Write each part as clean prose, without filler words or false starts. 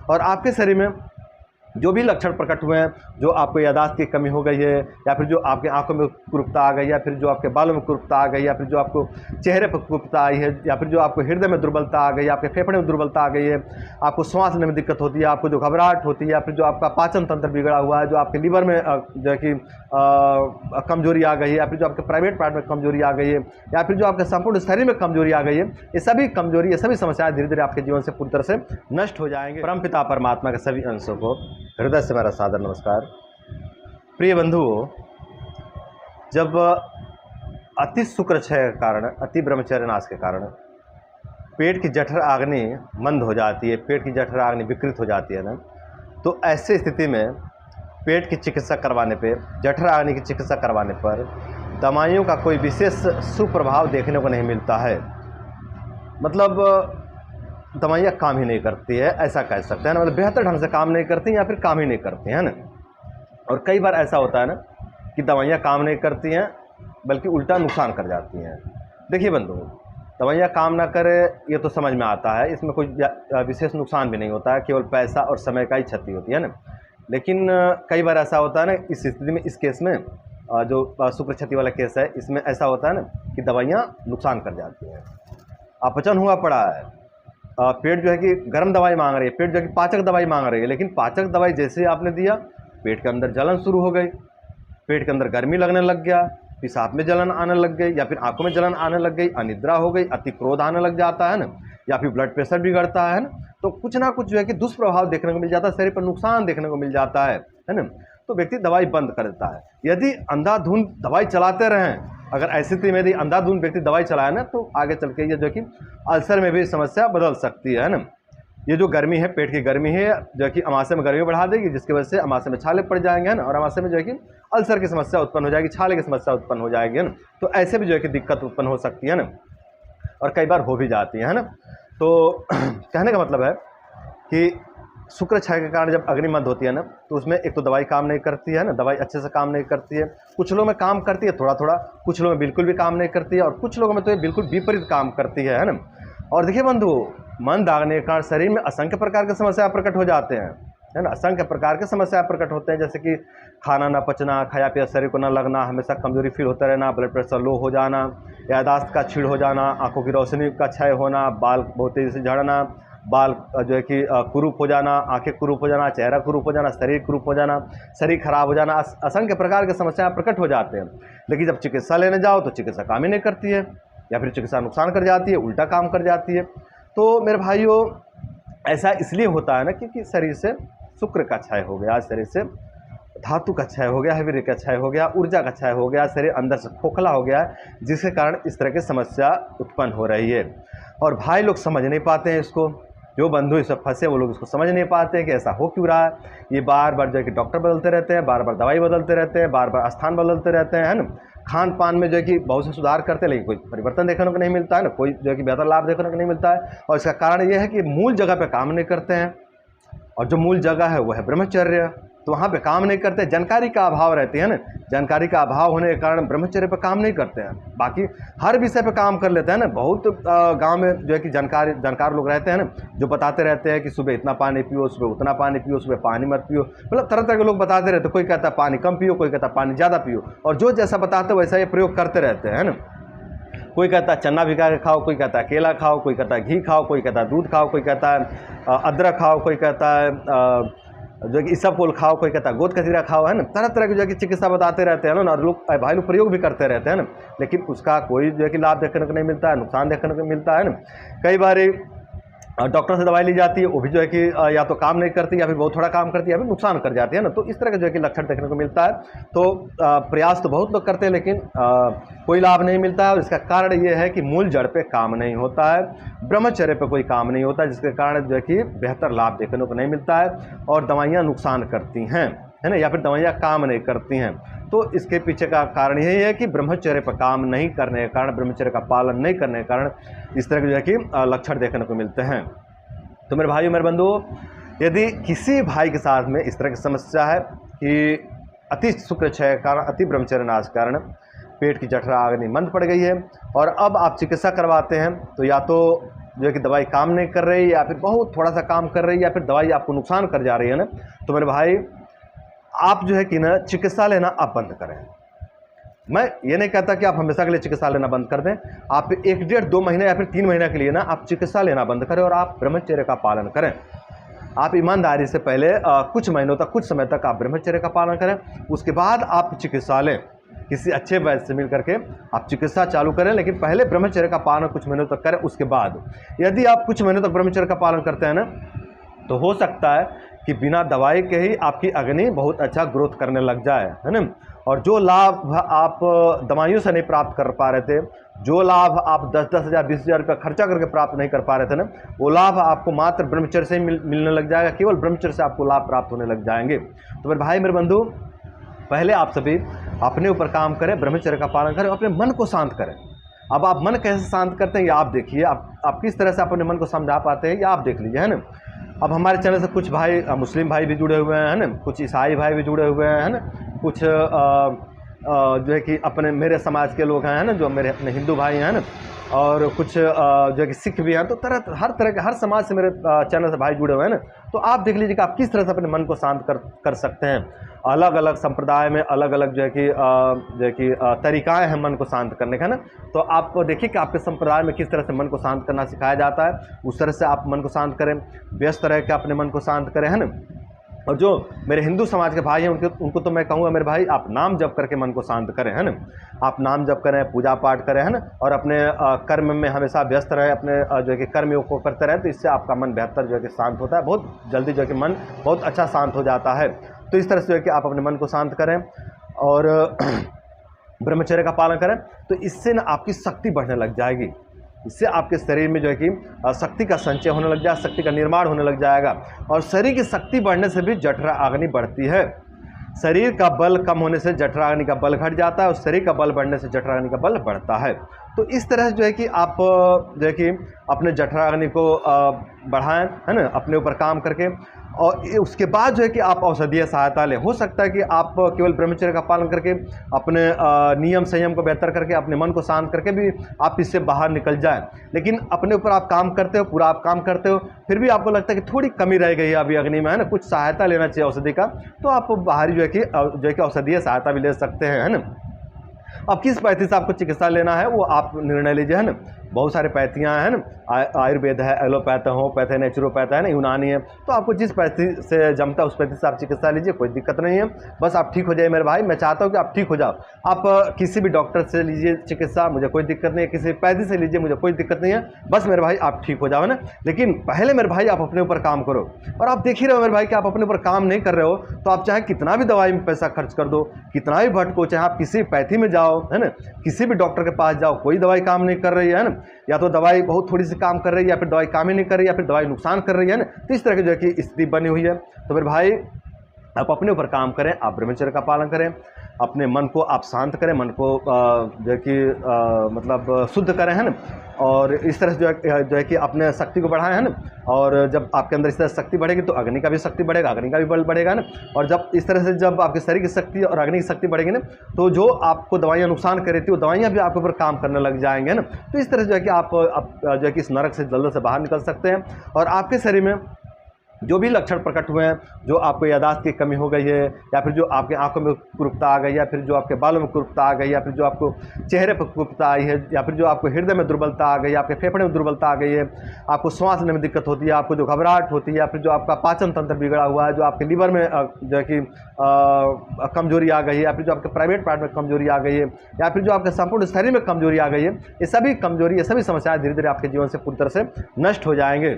और आपके शरीर में जो भी लक्षण प्रकट हुए हैं, जो आपको याददाश्त की कमी हो गई है, या फिर जो आपके आंखों में कुरूपता आ गई, या फिर जो आपके बालों में कुरूपता आ गई, या फिर जो आपको चेहरे पर कुरूपता आई है, या फिर जो आपको हृदय में दुर्बलता आ गई, आपके फेफड़े में दुर्बलता आ गई है, आपको सांस लेने में दिक्कत होती है, आपको जो घबराहट होती है, या फिर जो आपका पाचन तंत्र बिगड़ा हुआ है, जो आपके लीवर में जो है कि कमजोरी आ गई है, या फिर जो आपके प्राइवेट पार्ट में कमजोरी आ गई है, या फिर जो आपके संपूर्ण शरीर में कमजोरी आ गई है, ये सभी कमजोरी, ये सभी समस्याएं धीरे धीरे आपके जीवन से पूरी तरह से नष्ट हो जाएंगे। परमपिता परमात्मा के सभी अंशों को हृदय से मेरा सादर नमस्कार। प्रिय बंधुओं, जब अति शुक्र क्षय के कारण, अति ब्रह्मचर्य नाश के कारण पेट की जठर आग्नि मंद हो जाती है, पेट की जठर आग्नि विकृत हो जाती है ना, तो ऐसे स्थिति में पेट की चिकित्सा करवाने पे, जठर आग्नि की चिकित्सा करवाने पर दवाइयों का कोई विशेष सुप्रभाव देखने को नहीं मिलता है। मतलब दवाइयाँ काम ही नहीं करती है, ऐसा कह सकते हैं ना, मतलब बेहतर ढंग से काम नहीं करती या फिर काम ही नहीं करती हैं ना। और कई बार ऐसा होता है ना कि दवाइयाँ काम नहीं करती हैं बल्कि उल्टा नुकसान कर जाती हैं। देखिए बंधुओं, दवाइयाँ काम ना करे ये तो समझ में आता है, इसमें कोई विशेष नुकसान भी नहीं होता है, केवल पैसा और समय का ही क्षति होती है ना। लेकिन कई बार ऐसा होता है ना, इस स्थिति में, इस केस में, जो शुक्र क्षति वाला केस है, इसमें ऐसा होता है ना कि दवाइयाँ नुकसान कर जाती हैं। अपचन हुआ पड़ा है, पेट जो है कि गर्म दवाई मांग रही है, पेट जो है कि पाचक दवाई मांग रही है, लेकिन पाचक दवाई जैसे ही आपने दिया, पेट के अंदर जलन शुरू हो गई, पेट के अंदर गर्मी लगने लग गया, पेशाब में जलन आने लग गई, या फिर आंखों में जलन आने लग गई, अनिद्रा हो गई, अति क्रोध आने लग जाता है ना, या फिर ब्लड प्रेशर बिगड़ता है ना, तो कुछ ना कुछ जो है कि दुष्प्रभाव देखने को मिल जाता है, शरीर पर नुकसान देखने को मिल जाता है ना। तो व्यक्ति दवाई बंद कर देता है। यदि अंधाधुंध दवाई चलाते रहें, अगर ऐसी स्थिति में यदि अंधाधुंध व्यक्ति दवाई चलाए ना, तो आगे चल के ये जो कि अल्सर में भी समस्या बदल सकती है ना। ये जो गर्मी है, पेट की गर्मी है, जो है कि अमाशय में गर्मी बढ़ा देगी, जिसकी वजह से अमाशय में छाले पड़ जाएंगे ना, और अमाशय में जो है कि अल्सर की समस्या उत्पन्न हो जाएगी, छाले की समस्या उत्पन्न हो जाएगी ना। तो ऐसे भी जो है कि दिक्कत उत्पन्न हो सकती है ना, और कई बार हो भी जाती है ना। तो कहने का मतलब है कि शुक्र क्षय के कारण जब अग्नि मंद होती है ना, तो उसमें एक तो दवाई काम नहीं करती है ना, दवाई अच्छे से काम नहीं करती है। कुछ लोगों में काम करती है थोड़ा थोड़ा, कुछ लोगों में बिल्कुल भी काम नहीं करती है, और कुछ लोगों में तो ये बिल्कुल विपरीत काम करती है ना। और देखिए बंधु, मंद आग्नि के कारण शरीर में असंख्य प्रकार के समस्या प्रकट हो जाते हैं, है ना। असंख्य प्रकार के समस्या प्रकट होते हैं, जैसे कि खाना न पचना, खाया पिया शरीर को न लगना, हमेशा कमजोरी फील होता रहना, ब्लड प्रेशर लो हो जाना, याददाश्त का छीड़ हो जाना, आंखों की रोशनी का क्षय होना, बाल बहुत तेजी से झड़ना, बाल जो है कि कुरूप हो जाना, आंखें कुरूप हो जाना, चेहरा कुरूप हो जाना, शरीर कुरूप हो जाना, शरीर खराब हो जाना, असंख्य प्रकार के समस्याएं प्रकट हो जाते हैं। लेकिन जब चिकित्सा लेने जाओ तो चिकित्सा काम ही नहीं करती है, या फिर चिकित्सा नुकसान कर जाती है, उल्टा काम कर जाती है। तो मेरे भाइयों, ऐसा इसलिए होता है ना क्योंकि शरीर से शुक्र का क्षय हो गया, शरीर से धातु का क्षय हो गया है, वीर्य का क्षय हो गया, ऊर्जा का क्षय हो गया, शरीर अंदर से खोखला हो गया है, जिसके कारण इस तरह की समस्या उत्पन्न हो रही है। और भाई लोग समझ नहीं पाते हैं इसको, जो बंधु इस सब फंसे वो लोग इसको समझ नहीं पाते हैं कि ऐसा हो क्यों रहा है। ये बार बार जो है कि डॉक्टर बदलते रहते हैं, बार बार दवाई बदलते रहते हैं, बार बार स्थान बदलते रहते हैं, है ना। खान पान में जो है कि बहुत से सुधार करते हैं, लेकिन कोई परिवर्तन देखने को नहीं मिलता है ना, कोई जो है कि बेहतर लाभ देखने को नहीं मिलता है। और इसका कारण ये है कि मूल जगह पे काम नहीं करते हैं, और जो मूल जगह है वो है ब्रह्मचर्य, तो वहाँ पे काम नहीं करते, जानकारी का अभाव रहती है ना। जानकारी का अभाव होने के कारण ब्रह्मचर्य पे काम नहीं करते हैं, बाकी हर विषय पे काम कर लेते हैं ना। बहुत गांव में जो है कि जानकार लोग रहते हैं ना, जो बताते रहते हैं कि सुबह इतना पानी पियो, सुबह उतना पानी पियो, सुबह पानी मत पियो, मतलब तरह तरह के लोग बताते रहते हैं। कोई कहता है पानी कम पियो, कोई कहता है पानी ज़्यादा पियो, और जो जैसा बताते वैसा ये प्रयोग करते रहते हैं ना। कोई कहता है चना भिगा के खाओ, कोई कहता है केला खाओ, कोई कहता है घी खाओ, कोई कहता है दूध खाओ, कोई कहता है अदरक खाओ, कोई कहता है जो कि इसबगोल खाओ, कोई कहता है गोद कतीरा खाओ, है ना। तरह तरह की जो है कि चिकित्सा बताते रहते हैं ना, और लोग भाई लोग प्रयोग भी करते रहते हैं ना, लेकिन उसका कोई जो है कि लाभ देखने को नहीं मिलता है, नुकसान देखने को मिलता है ना। कई बार डॉक्टर से दवाई ली जाती है, वो भी जो है कि या तो काम नहीं करती, या फिर बहुत थोड़ा काम करती है, या फिर नुकसान कर जाती है ना। तो इस तरह का जो है कि लक्षण देखने को मिलता है। तो प्रयास तो बहुत लोग करते हैं, लेकिन कोई लाभ नहीं मिलता है। और इसका कारण ये है कि मूल जड़ पे काम नहीं होता है, ब्रह्मचर्य पे कोई काम नहीं होता है, जिसके कारण जो है कि बेहतर लाभ देखने को नहीं मिलता है, और दवाइयाँ नुकसान करती हैं, है ना, या फिर दवाइयाँ काम नहीं करती हैं। तो इसके पीछे का कारण यही है कि ब्रह्मचर्य पर काम नहीं करने के कारण, ब्रह्मचर्य का पालन नहीं करने के कारण इस तरह के जो है कि लक्षण देखने को मिलते हैं। तो मेरे भाइयों, मेरे बंधुओं, यदि किसी भाई के साथ में इस तरह की समस्या है कि अति शुक्र क्षय के कारण, अति ब्रह्मचर्य नाश के कारण पेट की जठर आग्नि मंद पड़ गई है, और अब आप चिकित्सा करवाते हैं, तो या तो जो है कि दवाई काम नहीं कर रही या फिर बहुत थोड़ा सा काम कर रही है या फिर दवाई आपको नुकसान कर जा रही है ना, तो मेरे भाई आप जो है कि ना चिकित्सा लेना आप बंद करें। मैं ये नहीं कहता कि आप हमेशा के लिए चिकित्सा लेना बंद कर दें, आप 1 डेढ़ 2 महीने या फिर 3 महीने के लिए ना आप चिकित्सा लेना बंद करें और आप ब्रह्मचर्य का पालन करें। आप ईमानदारी से पहले कुछ महीनों तक, कुछ समय तक आप ब्रह्मचर्य का पालन करें, उसके बाद आप चिकित्सा लें। किसी अच्छे वैद्य से मिल करके आप चिकित्सा चालू करें, लेकिन पहले ब्रह्मचर्य का पालन कुछ महीनों तक करें। उसके बाद यदि आप कुछ महीनों तक ब्रह्मचर्य का पालन करते हैं ना, तो हो सकता है कि बिना दवाई के ही आपकी अग्नि बहुत अच्छा ग्रोथ करने लग जाए, है ना। और जो लाभ आप दवाइयों से नहीं प्राप्त कर पा रहे थे, जो लाभ आप 10-10 हज़ार 20 हज़ार रुपये खर्चा करके प्राप्त नहीं कर पा रहे थे ना, वो लाभ आपको मात्र ब्रह्मचर्य से ही मिलने लग जाएगा। केवल ब्रह्मचर्य से आपको लाभ प्राप्त होने लग जाएंगे। तो मेरे भाई, मेरे बंधु, पहले आप सभी अपने ऊपर काम करें, ब्रह्मचर्य का पालन करें, अपने मन को शांत करें। अब आप मन कैसे शांत करते हैं ये आप देखिए, आप किस तरह से अपने मन को समझा पाते हैं ये आप देख लीजिए, है ना। अब हमारे चैनल से कुछ भाई मुस्लिम भाई भी जुड़े हुए हैं, है ना, कुछ ईसाई भाई भी जुड़े हुए हैं, है ना, कुछ जो है कि अपने मेरे समाज के लोग हैं, है ना, जो मेरे अपने हिंदू भाई हैं ना, और कुछ जो है कि सिख भी हैं। तो हर तरह के, हर समाज से मेरे चैनल से भाई जुड़े हुए हैं ना। तो आप देख लीजिए कि आप किस तरह से अपने मन को शांत कर सकते हैं। अलग अलग संप्रदाय में अलग अलग जो है कि तरीक़ाएँ हैं मन को शांत करने का, है ना। तो आप देखिए कि आपके संप्रदाय में किस तरह से मन को शांत करना सिखाया जाता है, उस तरह से आप मन को शांत करें, व्यस्त रह के अपने मन को शांत करें, है ना। और जो मेरे हिंदू समाज के भाई हैं उनको तो मैं कहूँगा, मेरे भाई, आप नाम जप करके मन को शांत करें, है ना। आप नाम जप करें, पूजा पाठ करें, है ना, और अपने कर्म में हमेशा व्यस्त रहें, अपने जो है कि कर्म योग को करते रहें। तो इससे आपका मन बेहतर जो है कि शांत होता है, बहुत जल्दी जो है कि मन बहुत अच्छा शांत हो जाता है। तो इस तरह से जो है कि आप अपने मन को शांत करें और ब्रह्मचर्य का पालन करें, तो इससे ना आपकी शक्ति बढ़ने लग जाएगी। इससे आपके शरीर में जो है कि शक्ति का संचय होने लग जाएगा, शक्ति का निर्माण होने लग जाएगा। और शरीर की शक्ति बढ़ने से भी जठरा अग्नि बढ़ती है। शरीर का बल कम होने से जठरा अग्नि का बल घट जाता है और शरीर का बल बढ़ने से जठरा अग्नि का बल बढ़ता है। तो इस तरह से जो है कि आप जो है कि अपने जठरा अग्नि को बढ़ाएं, है ना, अपने ऊपर काम करके। और उसके बाद जो है कि आप औषधीय सहायता लें। हो सकता है कि आप केवल ब्रह्मचर्य का पालन करके, अपने नियम संयम को बेहतर करके, अपने मन को शांत करके भी आप इससे बाहर निकल जाएं। लेकिन अपने ऊपर आप काम करते हो, पूरा आप काम करते हो, फिर भी आपको लगता है कि थोड़ी कमी रह गई है अभी अग्नि में, है ना, कुछ सहायता लेना चाहिए औषधि का, तो आप बाहरी जो है कि औषधीय सहायता भी ले सकते हैं, है ना। अब किस पैथी से आपको चिकित्सा लेना है वो आप निर्णय लीजिए, है ना। बहुत सारे पैथियाँ हैं ना, आयुर्वेद है, एलोपैथ है, होम्योपैथ है, नेचुरोपैथ है ना, यूनानी है। तो आपको जिस पैथी से जमता है उस पैथी से आप चिकित्सा लीजिए, कोई दिक्कत नहीं है। बस आप ठीक हो जाइए मेरे भाई, मैं चाहता हूँ कि आप ठीक हो जाओ। आप किसी भी डॉक्टर से लीजिए चिकित्सा, मुझे कोई दिक्कत नहीं है, किसी पैथी से लीजिए, मुझे कोई दिक्कत नहीं है। बस मेरे भाई आप ठीक हो जाओ, है ना। लेकिन पहले मेरे भाई आप अपने ऊपर काम करो। और आप देख ही रहे हो मेरे भाई कि आप अपने ऊपर काम नहीं कर रहे हो, तो आप चाहे कितना भी दवाई में पैसा खर्च कर दो, कितना भी भटको, चाहे आप किसी पैथी में जाओ, है ना, किसी भी डॉक्टर के पास जाओ, कोई दवाई काम नहीं कर रही है ना। या तो दवाई बहुत थोड़ी सी काम कर रही है, या फिर दवाई काम ही नहीं कर रही है, या फिर दवाई नुकसान कर रही है ना। तो इस तरह की जो है कि स्थिति बनी हुई है। तो मेरे भाई आप अपने ऊपर काम करें, आप ब्रह्मचर्य का पालन करें, अपने मन को आप शांत करें, मन को जो है कि मतलब शुद्ध करें, है ना। और इस तरह से जो है कि अपने शक्ति को बढ़ाएं, है ना। और जब आपके अंदर इस तरह शक्ति बढ़ेगी तो अग्नि का भी शक्ति बढ़ेगा, अग्नि का भी बल बढ़ेगा ना। और जब इस तरह से जब आपके शरीर की शक्ति और अग्नि की शक्ति बढ़ेगी ना, तो जो आपको दवाइयाँ नुकसान कर रही थी वो दवाइयाँ भी आपके ऊपर काम करने लग जाएंगे ना। तो इस तरह से जो है कि आप जो है कि इस नरक से जल्द से बाहर निकल सकते हैं। और आपके शरीर में जो भी लक्षण प्रकट हुए हैं, जो आपको याददाश्त की कमी हो गई है, या फिर जो आपके आंखों में कुरूपता आ गई, या फिर जो आपके बालों में कुरूपता आ गई, या फिर जो आपको चेहरे पर कुरूपता आई है, या फिर जो आपको हृदय में दुर्बलता आ गई, आपके फेफड़े में दुर्बलता आ गई है, आपको सांस लेने में दिक्कत होती है, आपको जो घबराहट होती है, या फिर जो आपका पाचन तंत्र बिगड़ा हुआ है, जो आपके लीवर में जो है कि कमजोरी आ गई है, या फिर जो आपके प्राइवेट पार्ट में कमजोरी आ गई है, या फिर जो आपके संपूर्ण शरीर में कमजोरी आ गई है, ये सभी कमजोरी, ये सभी समस्याएं धीरे धीरे आपके जीवन से पूरी तरह से नष्ट हो जाएंगे।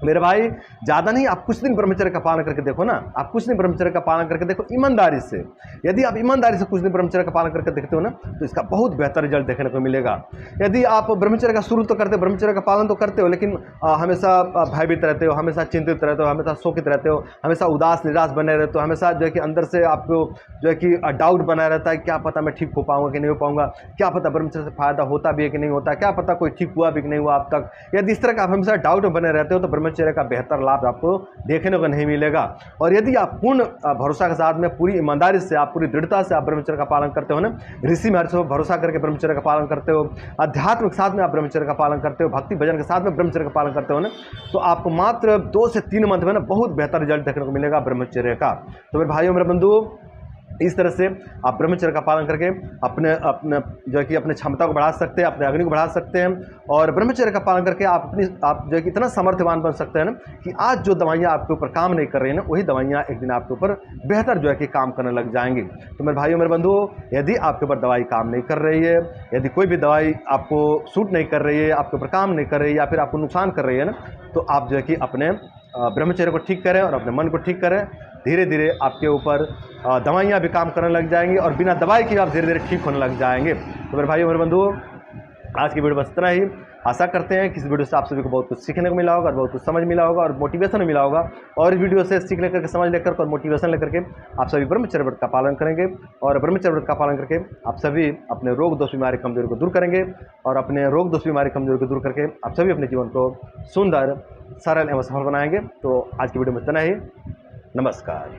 मेरे भाई ज़्यादा नहीं, आप कुछ दिन ब्रह्मचर्य का पालन करके देखो ना, आप कुछ दिन ब्रह्मचर्य का पालन करके देखो ईमानदारी से। यदि आप ईमानदारी से कुछ दिन ब्रह्मचर्य का पालन करके देखते हो ना, तो इसका बहुत बेहतर रिजल्ट देखने को मिलेगा। यदि आप ब्रह्मचर्य का शुरू तो करते हो, ब्रह्मचर्य का पालन तो करते हो, लेकिन हमेशा भयभीत रहते हो, हमेशा चिंतित रहते हो, हमेशा शोकित रहते हो, हमेशा उदास निराश बने रहते हो, हमेशा जो है कि अंदर से आपको जो है कि डाउट बना रहता है, क्या पता मैं ठीक हो पाऊँगा कि नहीं हो पाऊँगा, क्या पता ब्रह्मचर्य से फायदा होता भी है कि नहीं होता, क्या पता कोई ठीक हुआ भी कि नहीं हुआ अब तक। यदि इस तरह का आप हमेशा डाउट में बने रहते हो, तो ब्रह्मचर्य ब्रह्मचर्य का बेहतर लाभ आपको देखने को नहीं मिलेगा। और यदि आप पूर्ण भरोसा के साथ में, पूरी ईमानदारी से, आप पूरी दृढ़ता से आप ब्रह्मचर्य का पालन करते हो ना, ऋषि महर्षि पर भरोसा करके ब्रह्मचर्य का पालन करते हो, अध्यात्म के साथ में आप ब्रह्मचर्य का पालन करते हो, भक्ति भजन के साथ में ब्रह्मचर्य का पालन करते हो ना, तो आपको मात्र 2 से 3 मंथ में ना बहुत बेहतर रिजल्ट देखने को मिलेगा ब्रह्मचर्य का। तो मेरे भाइयों, मेरे बंधुओं, इस तरह से आप ब्रह्मचर्य का पालन करके अपने अपने जो है कि अपने क्षमता को बढ़ा सकते हैं, अपने अग्नि को बढ़ा सकते हैं। और ब्रह्मचर्य का पालन करके आप जो है कि इतना सामर्थ्यवान बन सकते हैं ना कि आज जो दवाइयाँ आपके ऊपर काम नहीं कर रही हैं ना, वही दवाइयाँ एक दिन आपके ऊपर बेहतर जो है कि काम करने लग जाएंगी। तो मेरे भाइयों, मेरे बंधुओं, यदि आपके ऊपर दवाई काम नहीं कर रही है, यदि कोई भी दवाई आपको सूट नहीं कर रही है, आपके ऊपर काम नहीं कर रही है, या फिर आपको नुकसान कर रही है ना, तो आप जो है कि अपने ब्रह्मचर्य को ठीक करें और अपने मन को ठीक करें। धीरे धीरे आपके ऊपर दवाइयाँ भी काम करने लग जाएंगी और बिना दवाई के आप धीरे धीरे ठीक होने लग जाएंगे। तो मेरे भाइयों, मेरे बंधुओं, आज की वीडियो बस इतना ही। आशा करते हैं कि इस वीडियो से आप सभी को बहुत कुछ सीखने को मिला होगा और बहुत कुछ समझ मिला होगा और मोटिवेशन मिला होगा। और इस वीडियो से सीख लेकर के, समझ लेकर और मोटिवेशन लेकर के आप सभी ब्रह्मचर्य व्रत का पालन करेंगे और ब्रह्मचर्य व्रत का पालन करके आप सभी अपने रोग दोष बीमारी कमजोरी को दूर करेंगे और अपने रोग दोष बीमारी कमजोरी को दूर करके आप सभी अपने जीवन को सुंदर, सरल एवं सफल बनाएंगे। तो आज की वीडियो में इतना ही। नमस्कार।